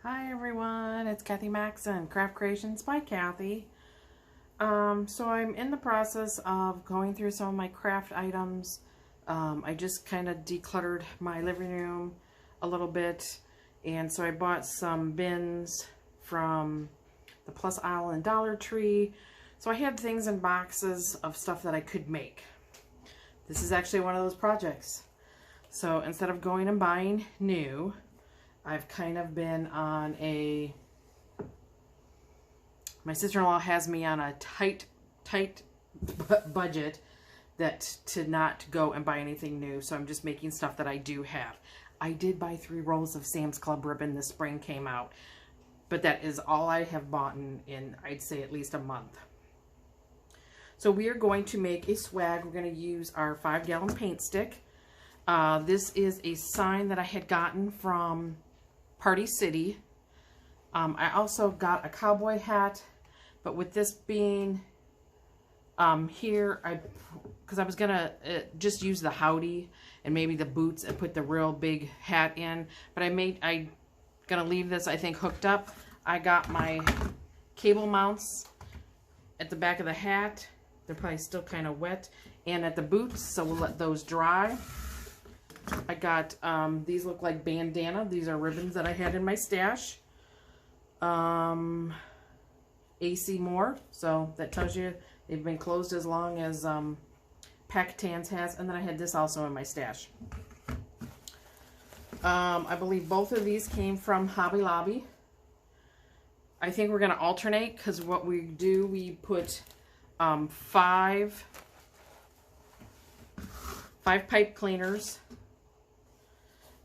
Hi everyone, it's Kathy Maxon, Craft Creations by Kathy. So I'm in the process of going through some of my craft items. I just kind of decluttered my living room a little bit, and so I bought some bins from the Plus Aisle and Dollar Tree. So I had things in boxes of stuff that I could make. This is actually one of those projects. So instead of going and buying new, I've kind of been on my sister-in-law has me on a tight budget to not go and buy anything new. So I'm just making stuff that I do have. I did buy 3 rolls of Sam's Club ribbon this spring came out, but that is all I have bought in I'd say at least a month. So we are going to make a swag. We're going to use our 5-gallon paint stick. This is a sign that I had gotten from Party City. I also got a cowboy hat, but with this being here, because I was gonna just use the Howdy and maybe the boots and put the real big hat in, but I'm gonna leave this, I think, hooked up. I got my cable mounts at the back of the hat. They're probably still kind of wet, and at the boots, so we'll let those dry. I got, these look like bandana. These are ribbons that I had in my stash. AC Moore. So that tells you they've been closed as long as Pactan's has. And then I had this also in my stash. I believe both of these came from Hobby Lobby. I think we're going to alternate because what we do, we put 5 pipe cleaners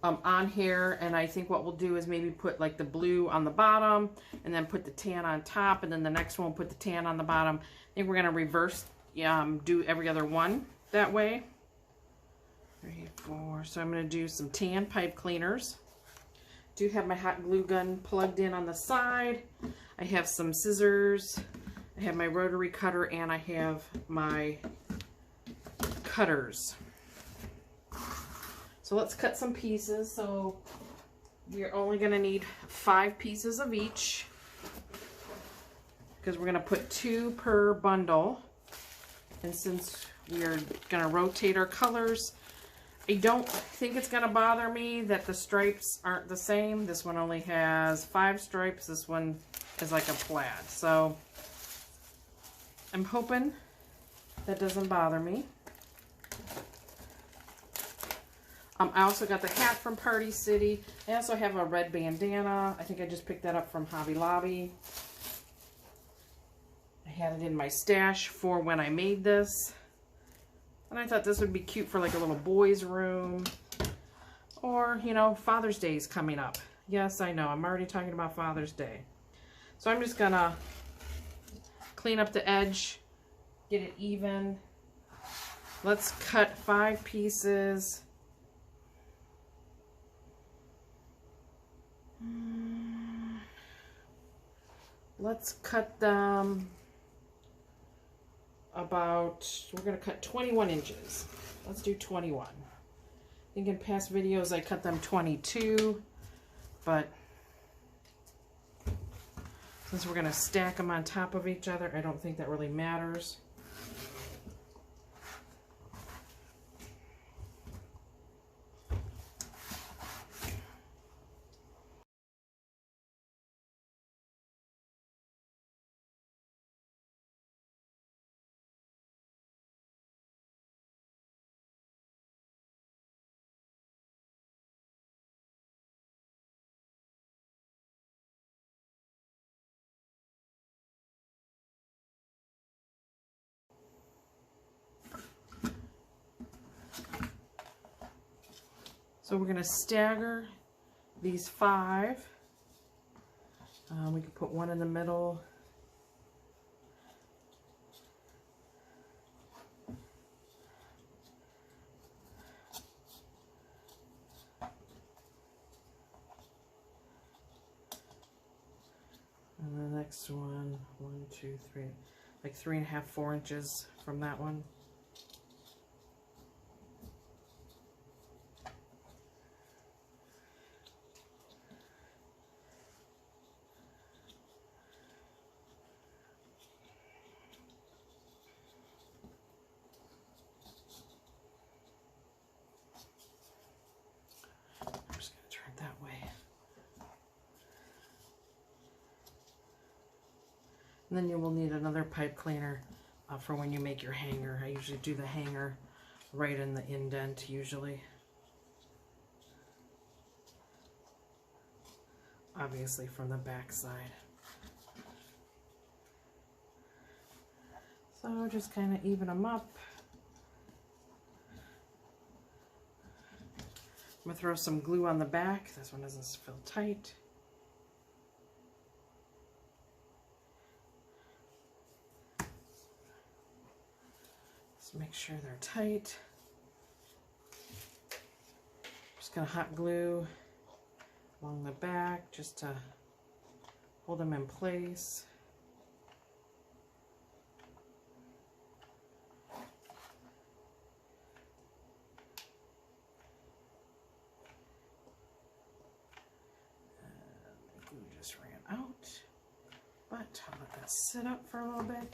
on here, and I think what we'll do is maybe put like the blue on the bottom and then put the tan on top, and then the next one we'll put the tan on the bottom. I think we're going to reverse do every other one that way. 3, 4. So I'm going to do some tan pipe cleaners. Do have my hot glue gun plugged in on the side. I have some scissors. I have my rotary cutter, and I have my cutters. So let's cut some pieces. So we're only going to need 5 pieces of each because we're going to put 2 per bundle. And since we're going to rotate our colors, I don't think it's going to bother me that the stripes aren't the same. This one only has 5 stripes. This one is like a plaid. So I'm hoping that doesn't bother me. I also got the hat from Party City. I also have a red bandana. I think I just picked that up from Hobby Lobby. I had it in my stash for when I made this. And I thought this would be cute for like a little boy's room. Or, you know, Father's Day is coming up. Yes, I know. I'm already talking about Father's Day. So I'm just going to clean up the edge, get it even. Let's cut 5 pieces. Let's cut them about, we're going to cut 21 inches. Let's do 21. I think in past videos I cut them 22, but since we're going to stack them on top of each other, I don't think that really matters. So we're going to stagger these 5. We could put one in the middle. And the next one, 1, 2, 3, like 3.5, 4 inches from that one. And then you will need another pipe cleaner for when you make your hanger. I usually do the hanger right in the indent usually. Obviously from the back side. So just kind of even them up. I'm going to throw some glue on the back. This one doesn't feel tight. Just make sure they're tight. Just going to hot glue along the back just to hold them in place. Just ran out, but I'll let that sit up for a little bit.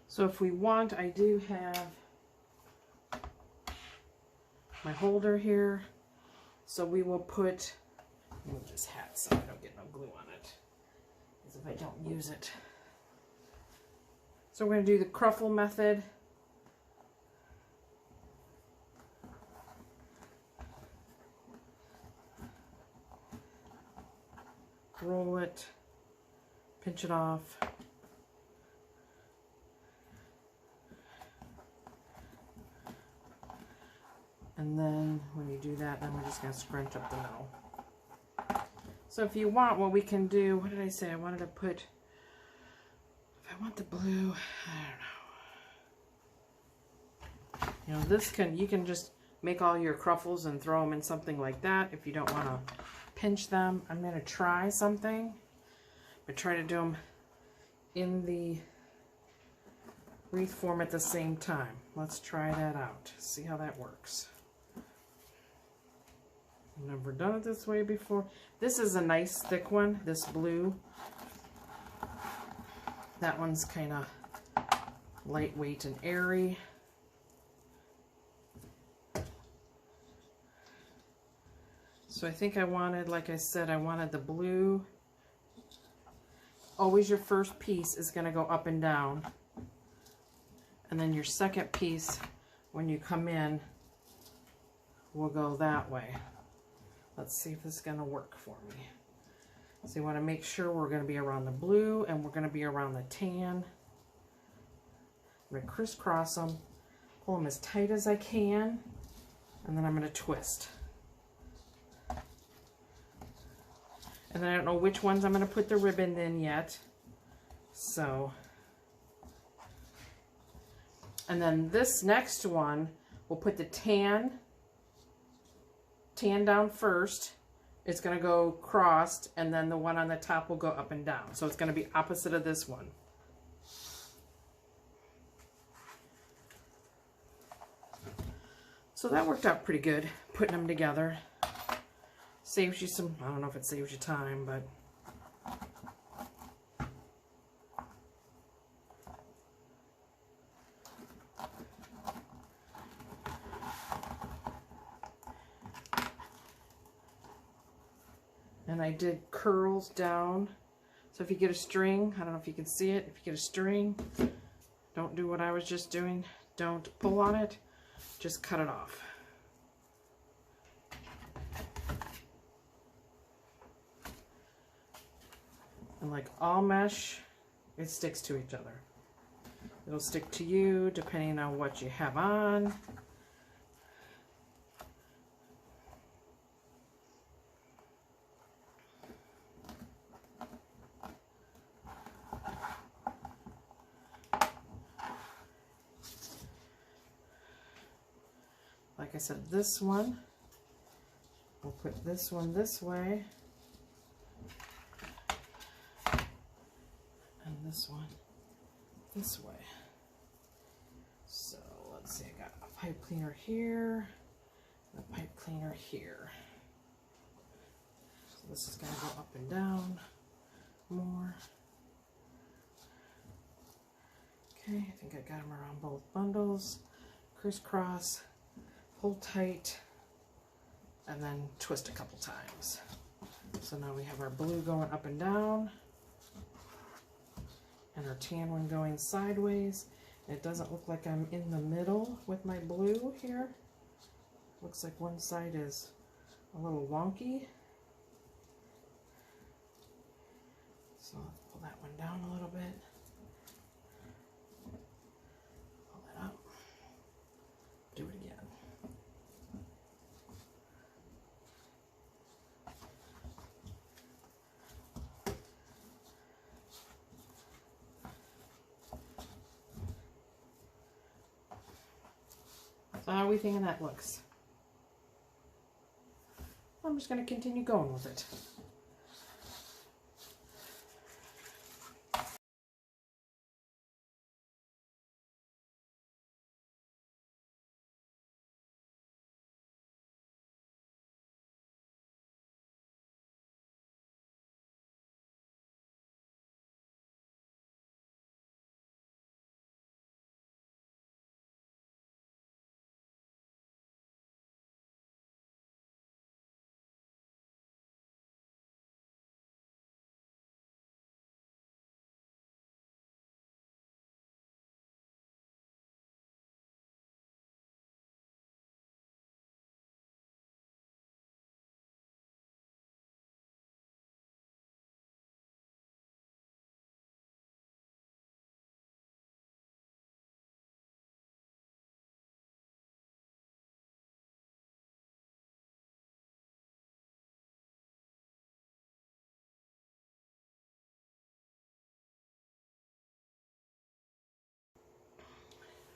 So if we want, I do have my holder here, so we will put, move this hat so I don't get no glue on it, because if I don't use it. So we're going to do the cruffle method. Roll it, pinch it off, and then when you do that, then we're just going to scrunch up the middle. So if you want, what we can do, what did I say? I wanted to put, if I want the blue, I don't know. You know, this can, you can just make all your cruffles and throw them in something like that if you don't want to pinch them. I'm going to try something, but try to do them in the wreath form at the same time. Let's try that out. See how that works. I've never done it this way before. This is a nice thick one, this blue. That one's kind of lightweight and airy. So I think I wanted, like I said, I wanted the blue. Always your first piece is going to go up and down. And then your second piece, when you come in, will go that way. Let's see if this is going to work for me. So you want to make sure we're going to be around the blue and we're going to be around the tan. I'm going to crisscross them, pull them as tight as I can, and then I'm going to twist. And then I don't know which ones I'm going to put the ribbon in yet. So, and then this next one, we'll put the tan down first. It's going to go crossed, and then the one on the top will go up and down. So it's going to be opposite of this one. So that worked out pretty good, putting them together. Saves you some, I don't know if it saves you time, but and I did curls down. So if you get a string, I don't know if you can see it, if you get a string, don't do what I was just doing. Don't pull on it, just cut it off. And like all mesh, it sticks to each other. It'll stick to you depending on what you have on. Like I said, this one, we'll put this one this way. And this one this way. So let's see, I got a pipe cleaner here, and a pipe cleaner here. So this is going to go up and down more. Okay, I think I got them around both bundles. Crisscross, pull tight, and then twist a couple times. So now we have our blue going up and down and our tan one going sideways. It doesn't look like I'm in the middle with my blue here. Looks like one side is a little wonky. So let's pull that one down a little bit. Pull it up. Do it again. So how are we thinking that looks? I'm just going to continue going with it.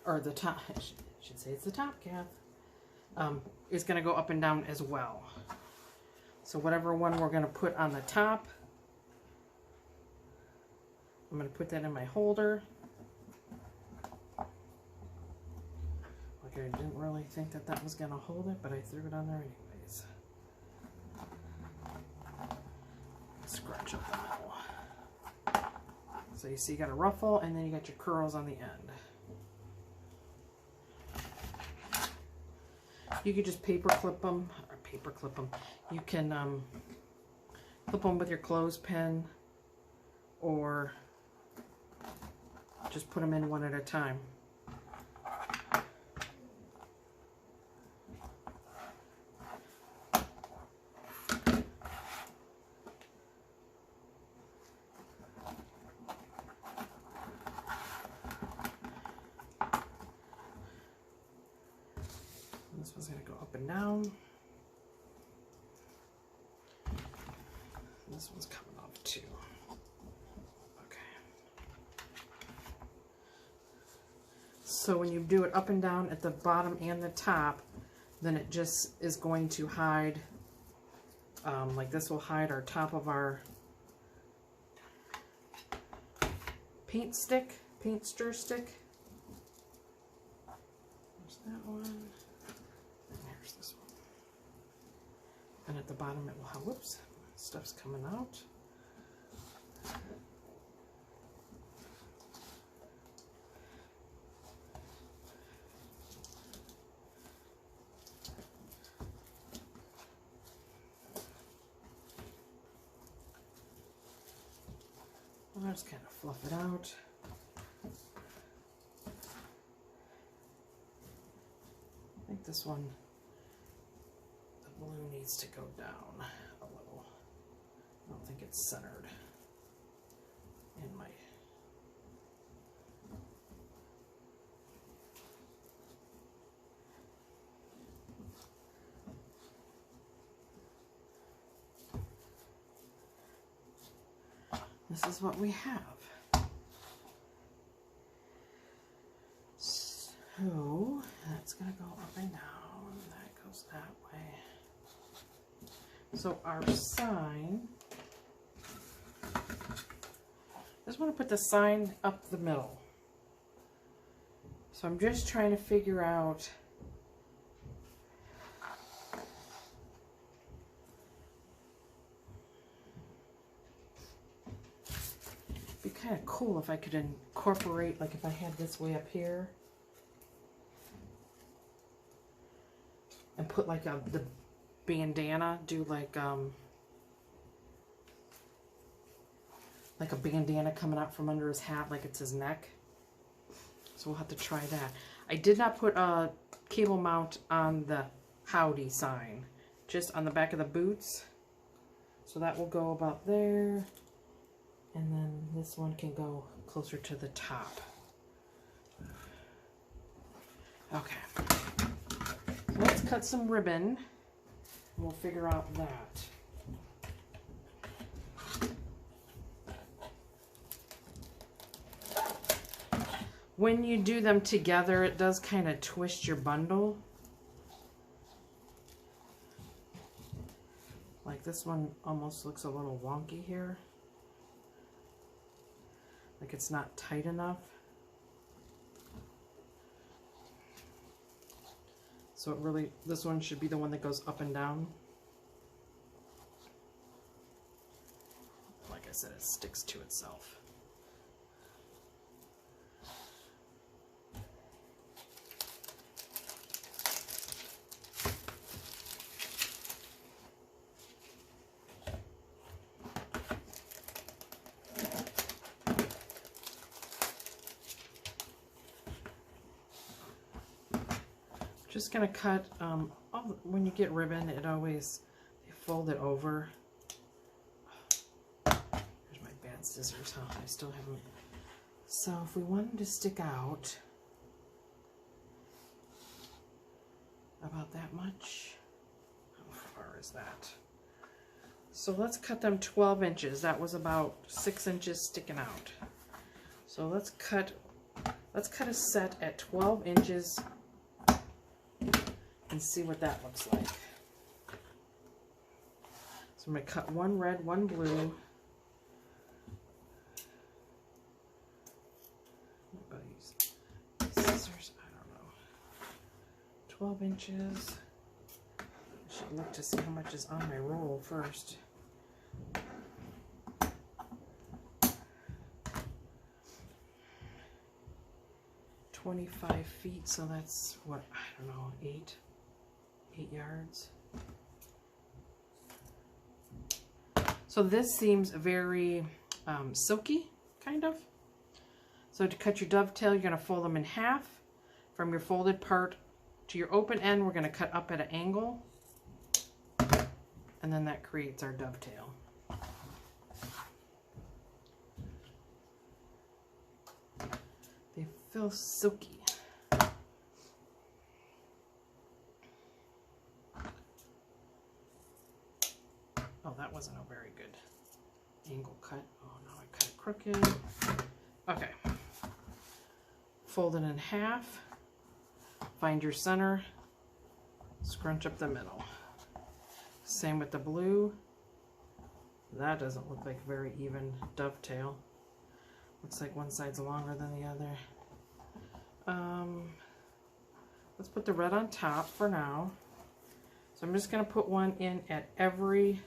Or the top, I should say it's the top calf, is going to go up and down as well. So whatever one we're going to put on the top, I'm going to put that in my holder. Like I didn't really think that that was going to hold it, but I threw it on there anyways. Scratch up the middle. So you see you got a ruffle and then you got your curls on the end. You could just paper clip them, or paper clip them. You can clip them with your clothespin, or just put them in one at a time. This one's going to go up and down. This one's coming off too. Okay. So when you do it up and down at the bottom and the top, then it just is going to hide, like this will hide our top of our paint stick, paint stir stick. There's that one. This one. And at the bottom it will have, whoops, stuff's coming out. I'll just kind of fluff it out. I think this one, blue needs to go down a little. I don't think it's centered in my... This is what we have. So that's going to go up and down. That goes that way. So our sign, I just want to put the sign up the middle. So I'm just trying to figure out it'd be kind of cool if I could incorporate, like if I had this way up here and put like the bandana, do like a bandana coming out from under his hat like it's his neck. So we'll have to try that. I did not put a cable mount on the Howdy sign, just on the back of the boots. So that will go about there. And then this one can go closer to the top. Okay. Let's cut some ribbon. And we'll figure out that. When you do them together, it does kind of twist your bundle. Like this one almost looks a little wonky here. Like it's not tight enough. So it really, this one should be the one that goes up and down. Like I said, it sticks to itself. Just gonna cut, when you get ribbon, it always, you fold it over. Here's my bad scissors, huh? I still haven't. So if we want them to stick out about that much, how far is that? So let's cut them 12 inches. That was about 6 inches sticking out. So let's cut a set at 12 inches and see what that looks like. So I'm going to cut one red, one blue. I'll use scissors, I don't know. 12 inches. I should look to see how much is on my roll first. $25 feet, so that's what, I don't know, 8 yards. So this seems very silky, kind of. So to cut your dovetail, you're going to fold them in half. From your folded part to your open end, we're going to cut up at an angle. And then that creates our dovetail. They feel silky. Oh, that wasn't a very good angle cut. Oh, no, I cut it crooked. Okay. Fold it in half. Find your center. Scrunch up the middle. Same with the blue. That doesn't look like very even dovetail. Looks like one side's longer than the other. Let's put the red on top for now. So I'm just going to put one in at every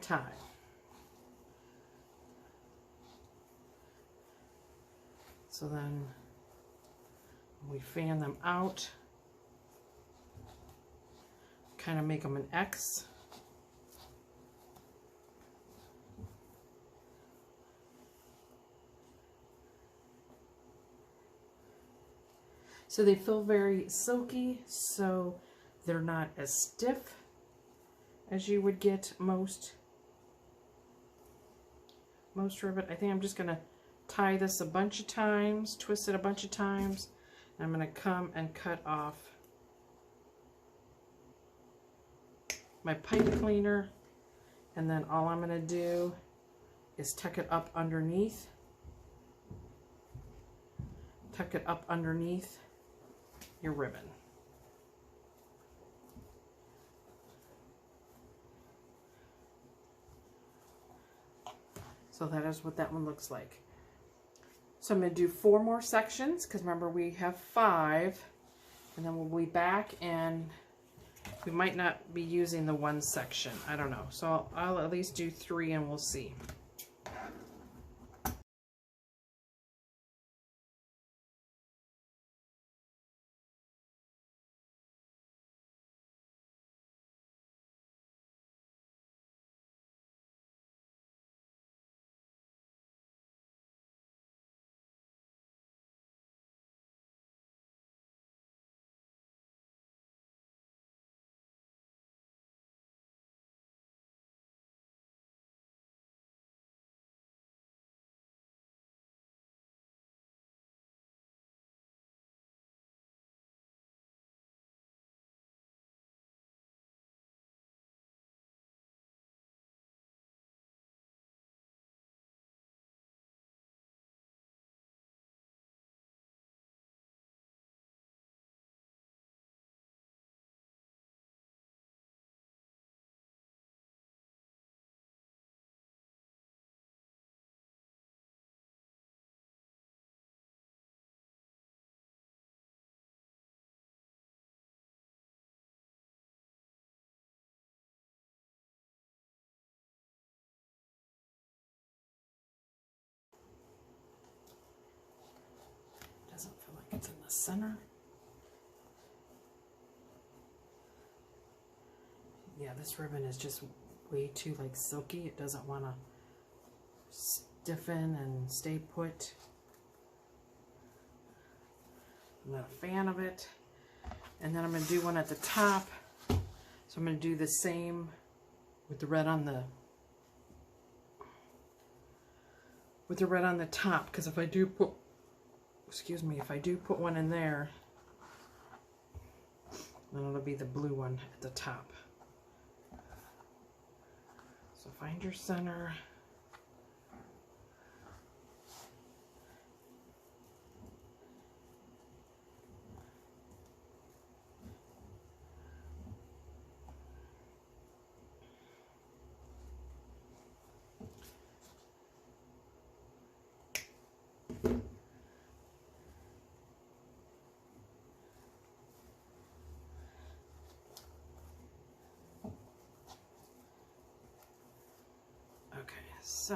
time. So then we fan them out, kind of make them an X. So they feel very silky, so they're not as stiff as you would get most ribbon. I think I'm just going to tie this a bunch of times, twist it a bunch of times, and I'm going to come and cut off my pipe cleaner, and then all I'm going to do is tuck it up underneath. Tuck it up underneath your ribbon. So that is what that one looks like. So I'm going to do 4 more sections, because remember we have 5, and then we'll be back, and we might not be using the one section. I don't know. So I'll at least do 3 and we'll see. center. Yeah, this ribbon is just way too like silky. It doesn't want to stiffen and stay put. I'm not a fan of it. And then I'm going to do one at the top. So I'm going to do the same with the red on the top, because if I do put, excuse me, if I do put one in there, then it'll be the blue one at the top. So find your center. Okay, so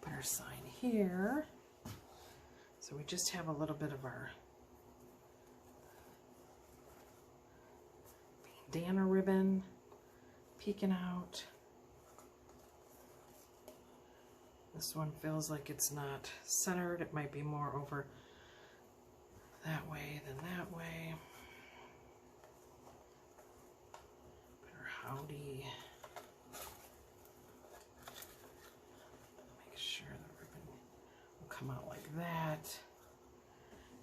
put our sign here. So we just have a little bit of our bandana ribbon peeking out. This one feels like it's not centered. It might be more over that way than that way. Put our howdy. Make sure the ribbon will come out like that.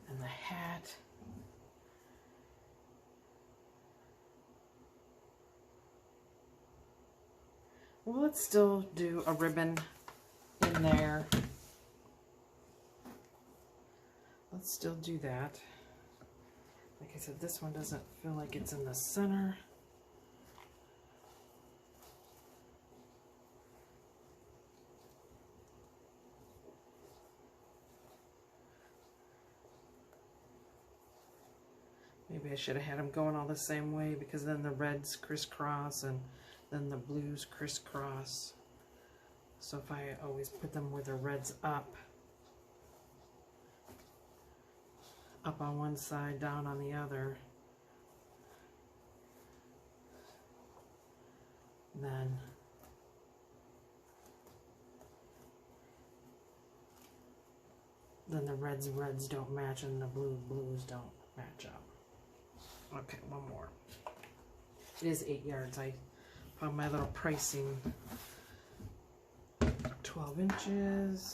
And the hat. Well, let's still do a ribbon in there. Let's still do that. Like I said, this one doesn't feel like it's in the center. Maybe I should have had them going all the same way, because then the reds crisscross and then the blues crisscross. So if I always put them with the reds up on one side, down on the other, then the reds don't match and the blues don't match up. Okay, one more. It is 8 yards. I found my little pricing. 12 inches.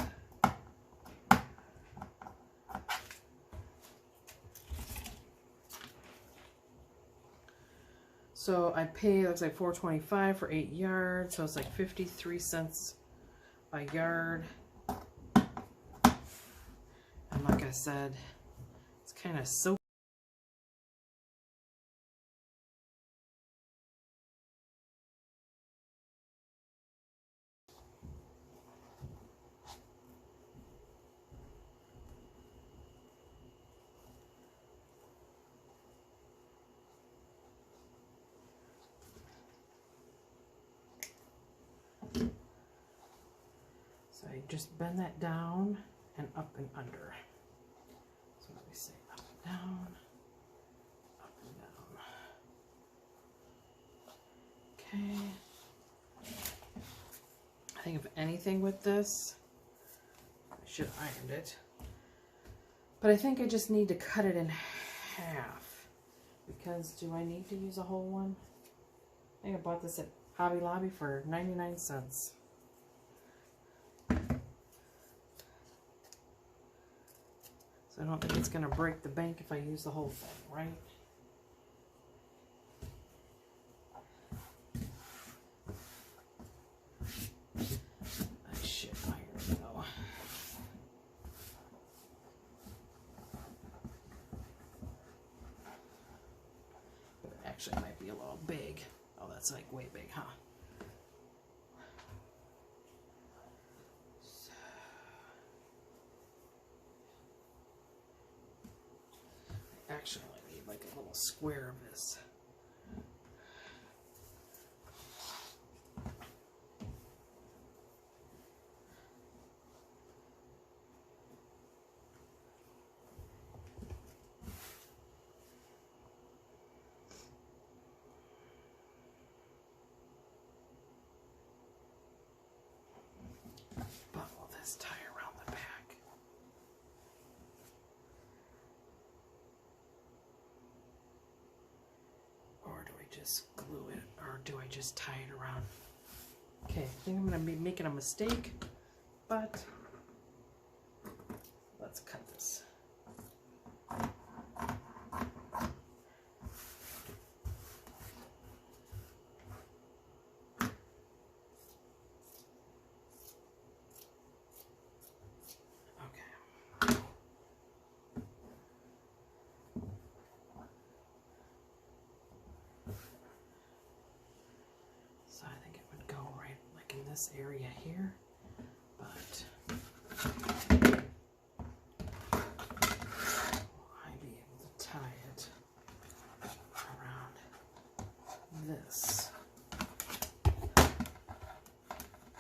So I pay, looks like $4.25 for 8 yards. So it's like 53 cents a yard. And like I said, it's kind of so. So I just bend that down and up and under. So let me say up and down, up and down. Okay. I think if anything with this, I should have ironed it. But I think I just need to cut it in half. Because do I need to use a whole one? I think I bought this at Hobby Lobby for 99 cents. So I don't think it's going to break the bank if I use the whole thing, right? I should iron it though. But actually it might be a little big. Oh, that's like way big, huh? Actually, I need like a little square of this. just glue it, or do I just tie it around? Okay, I think I'm going to be making a mistake, but let's cut this. This area here, but will I be able to tie it around this?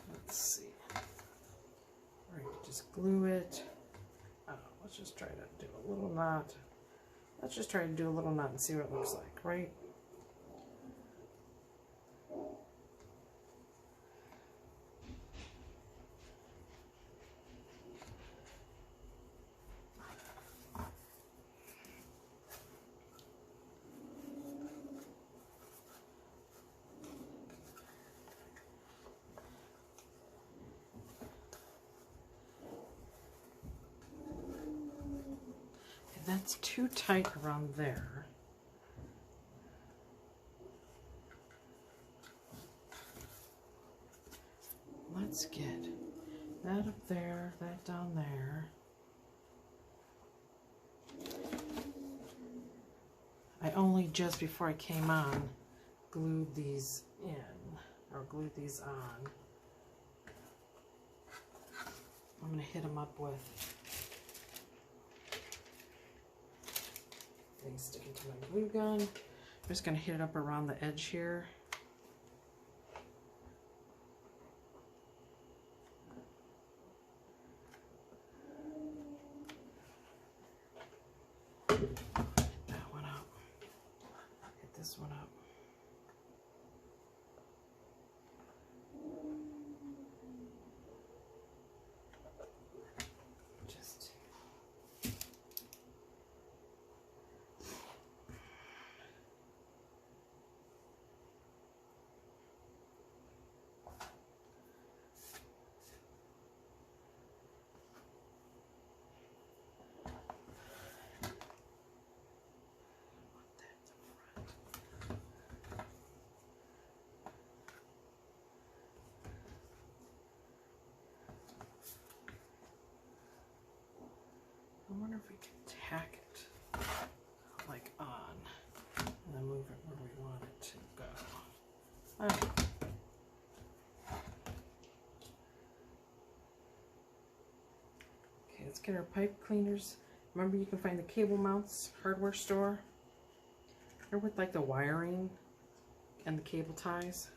Let's see. Or you just glue it. Oh, let's just try to do a little knot. Let's just try to do a little knot and see what it looks like, right? That's too tight around there. Let's get that up there, that down there. I only just before I came on glued these in, or glued these on. I'm going to hit them up with things sticking to my glue gun. I'm just going to hit it up around the edge here. That one up. Hit this one up. I wonder if we can tack it like on and then move it where we want it to go. Okay, let's get our pipe cleaners. Remember, you can find the cable mounts hardware store. They're with like the wiring and the cable ties.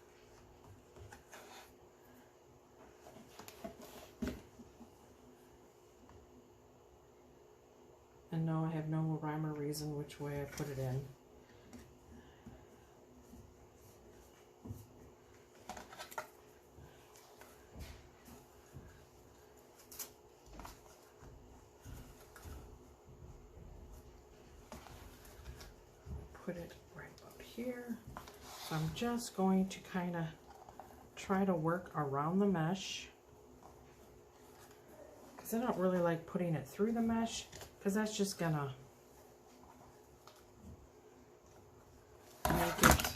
And no, I have no rhyme or reason which way I put it in. Put it right up here. So I'm just going to kind of try to work around the mesh, because I don't really like putting it through the mesh, because that's just gonna make it,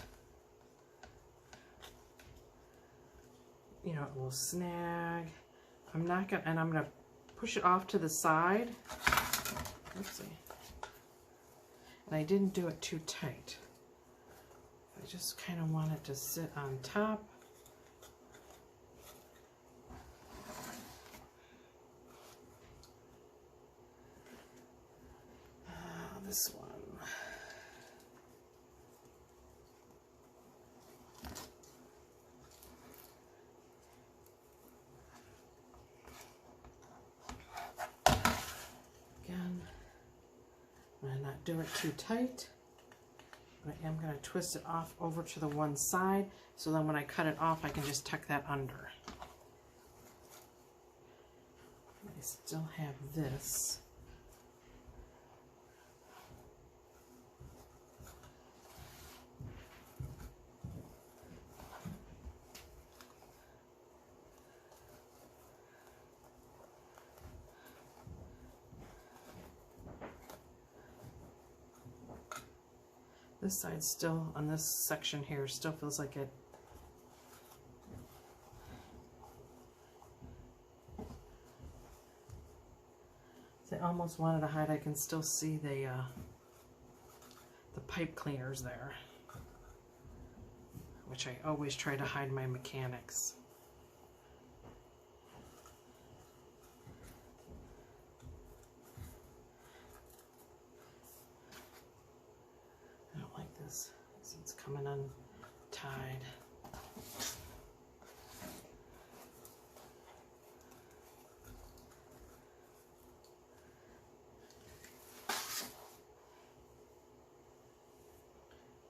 you know, it will snag. I'm not gonna, and I'm gonna push it off to the side. Oopsie. And I didn't do it too tight. I just kind of want it to sit on top. This one. Again, I'm going to not do it too tight, but I am going to twist it off over to the one side, so then when I cut it off, I can just tuck that under. I still have this. This side still, on this section here, still feels like it. I almost wanted to hide. I can still see the pipe cleaners there, which I always try to hide my mechanics. I don't like this. It's coming untied.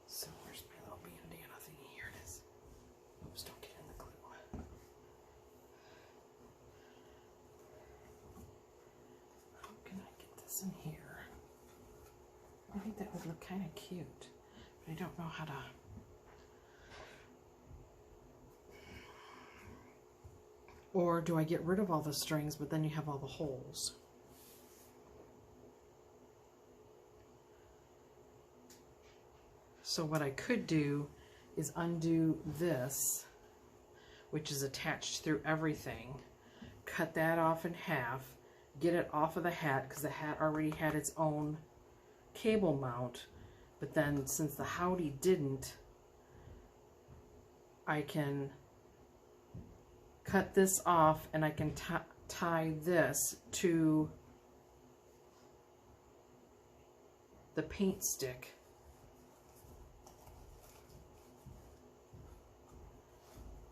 So where's my little bandana thingy? Here it is. Oops, don't get in the glue. How can I get this in here? I think that would look kind of cute, but I don't know how to. Or do I get rid of all the strings, but then you have all the holes? So what I could do is undo this, which is attached through everything, cut that off in half, get it off of the hat, because the hat already had its own cable mount, but then since the Howdy didn't, I can cut this off and I can tie this to the paint stick.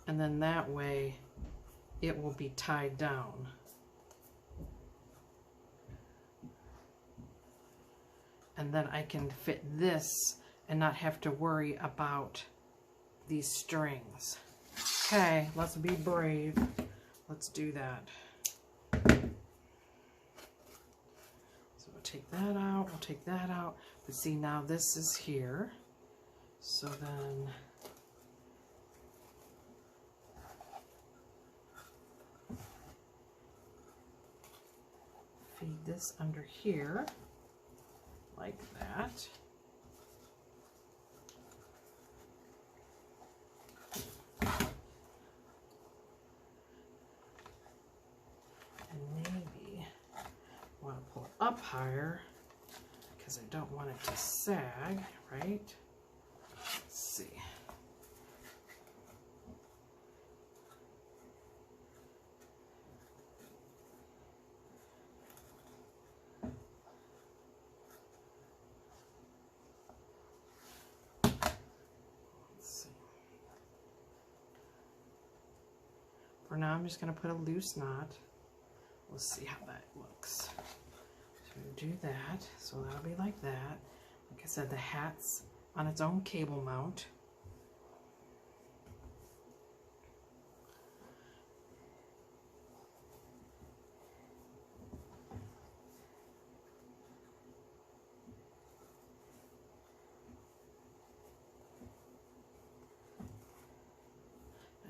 And then that way it will be tied down. And then I can fit this and not have to worry about these strings. Okay, let's be brave. Let's do that. So we'll take that out, we'll take that out. But see, now this is here. So then feed this under here, like that. And maybe I want to pull it up higher because I don't want it to sag, right? Let's see. For now, I'm just going to put a loose knot. We'll see how that looks. So we do that. So that'll be like that. Like I said, the hat's on its own cable mount.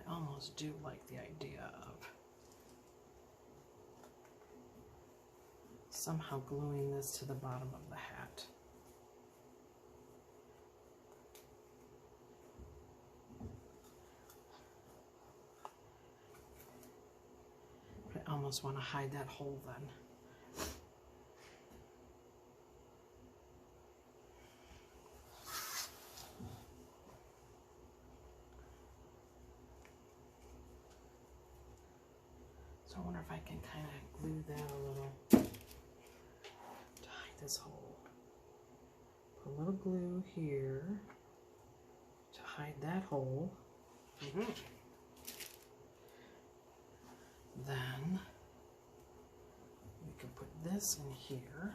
I almost do like the idea of somehow gluing this to the bottom of the hat. But I almost want to hide that hole then. So I wonder if I can kind of glue that a little to hide this hole. Put a little glue here to hide that hole. Then we can put this in here.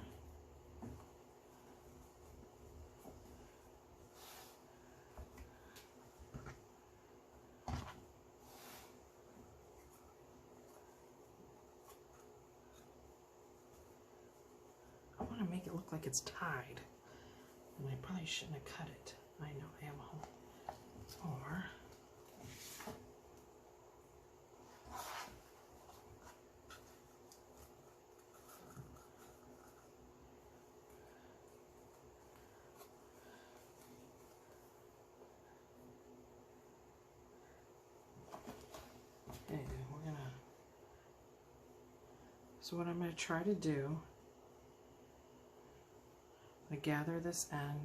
I want to make it look like it's tied, and I probably shouldn't have cut it. I know I have a hole. Or So what I'm going to try to do, I'm going to gather this end.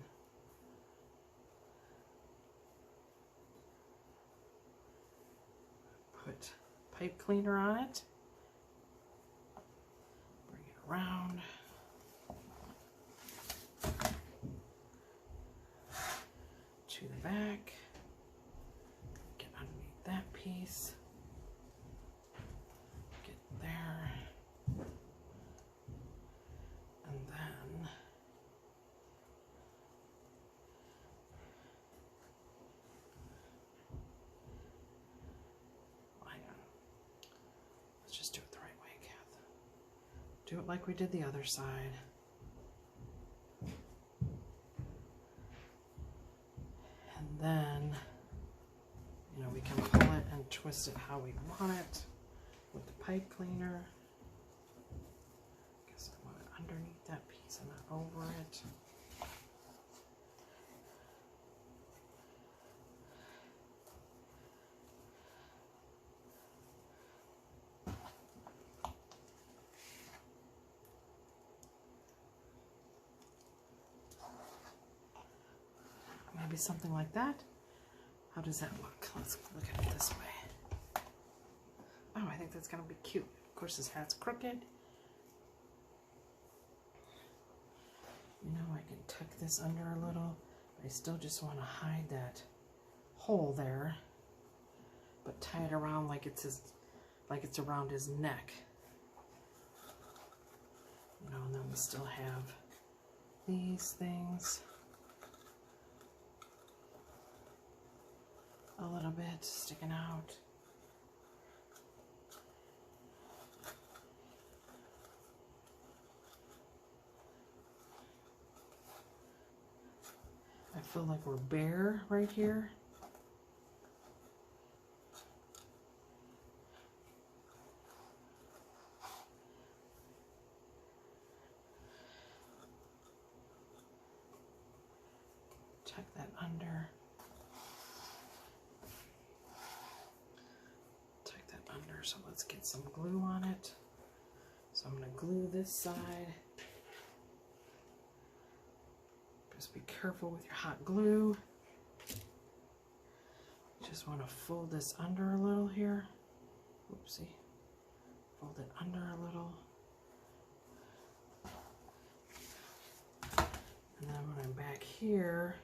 Put pipe cleaner on it. Bring it around. To the back. Get underneath that piece. Get there. And then hang on. Let's just do it the right way, Kath. Do it like we did the other side. And then, you know, we can pull it and twist it how we want it with the pipe cleaner. I guess I want it underneath that piece and not over it. Maybe something like that. How does that look? Let's look at it this way. Oh, I think that's going to be cute. Of course, this hat's crooked. You know, I can tuck this under a little. I still just want to hide that hole there, but tie it around like it's around his neck. You know, and then we still have these things. A little bit sticking out. I feel like we're bare right here. Tuck that under. So let's get some glue on it. So I'm going to glue this side. Just be careful with your hot glue. Just want to fold this under a little here. Oopsie. Fold it under a little. And then when I'm back here,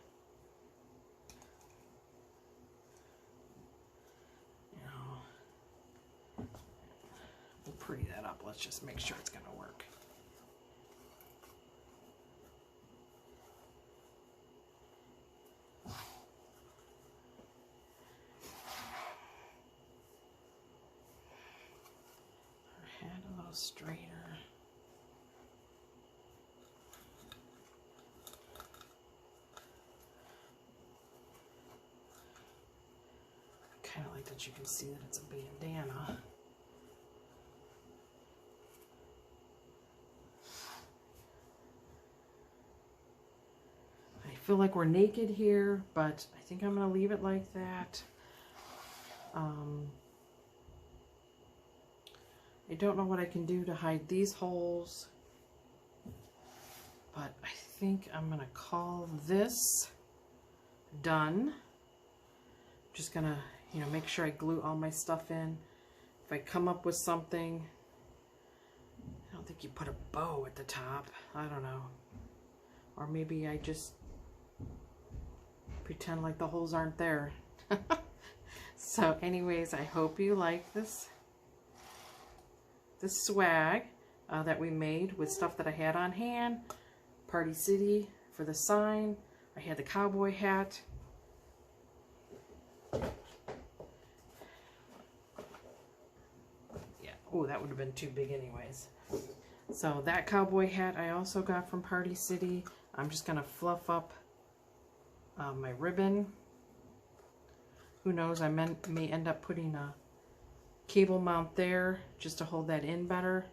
pretty that up. Let's just make sure it's going to work. Our head a little straighter. Kind of like that you can see that it's a bandana. I feel like we're naked here, but I think I'm going to leave it like that. I don't know what I can do to hide these holes, but I think I'm going to call this done. Just going to, you know, make sure I glue all my stuff in. If I come up with something, I don't think you put a bow at the top. I don't know. Or maybe I just pretend like the holes aren't there. So anyways, I hope you like this swag that we made with stuff that I had on hand. Party City for the sign. I had the cowboy hat. Yeah, oh, that would have been too big anyways. So that cowboy hat I also got from Party City. I'm just gonna fluff up my ribbon. Who knows, I may end up putting a cable mount there just to hold that in better.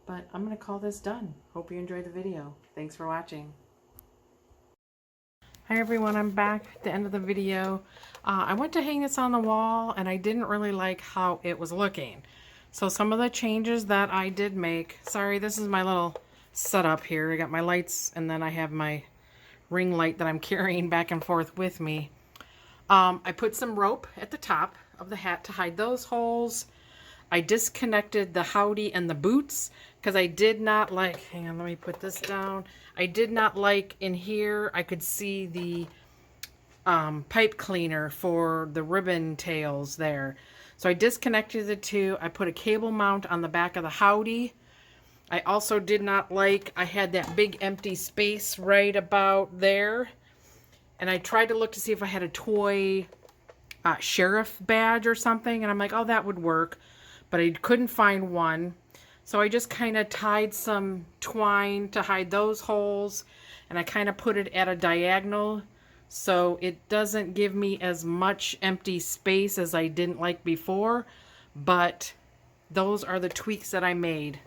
But I'm going to call this done. Hope you enjoyed the video. Thanks for watching. Hi everyone, I'm back at the end of the video. I went to hang this on the wall and I didn't really like how it was looking. So some of the changes that I did make, sorry, this is my little setup here. I got my lights and then I have my ring light that I'm carrying back and forth with me. I put some rope at the top of the hat to hide those holes. I disconnected the Howdy and the boots because I did not like, hang on, let me put this down. I did not like in here, I could see the pipe cleaner for the ribbon tails there. So I disconnected the two. I put a cable mount on the back of the Howdy. I also did not like, I had that big empty space right about there. And I tried to look to see if I had a toy sheriff badge or something. And I'm like, oh, that would work. But I couldn't find one. So I just kind of tied some twine to hide those holes. And I kind of put it at a diagonal so it doesn't give me as much empty space as I didn't like before. But those are the tweaks that I made